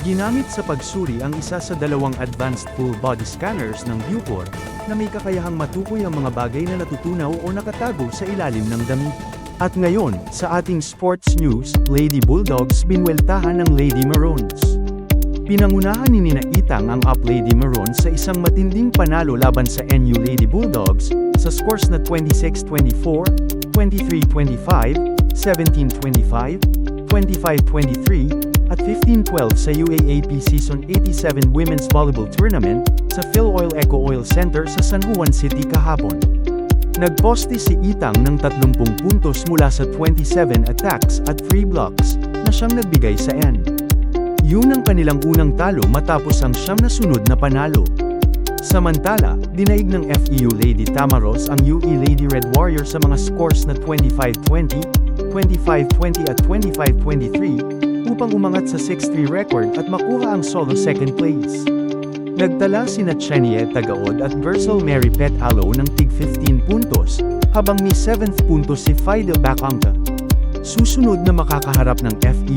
Ginamit sa pagsuri ang isa sa dalawang advanced full-body scanners ng Bucor, na may kakayahang matukoy ang mga bagay na natutunaw o nakatago sa ilalim ng damit. At ngayon, sa ating sports news, Lady Bulldogs binweltahan ng Lady Maroons. Pinangunahan ni Nina Itang ang Up Lady Maroons sa isang matinding panalo laban sa NU Lady Bulldogs, sa scores na 26-24, 23-25, 17-25, 25-23, at 15-12 sa UAAP Season 87 Women's Volleyball Tournament, sa Philoil Eco Oil Center sa San Juan City kahapon. Nagposte si Itang ng 30 puntos mula sa 27 attacks at free blocks, na siyang nagbigay sa N. Yun ang kanilang unang talo matapos ang siyam na sunod na panalo. Samantala, dinaig ng FEU Lady Tamaros ang UE Lady Red Warriors sa mga scores na 25-20, 25-20 at 25-23, upang umangat sa 6-3 record at makuha ang solo second place. Nagtala sina Chenie Tagaod at Gersel Mary Pet Alo ng tig 15 puntos, habang may 7th puntos si Fidel Bacangka. Susunod na makakaharap ng FEU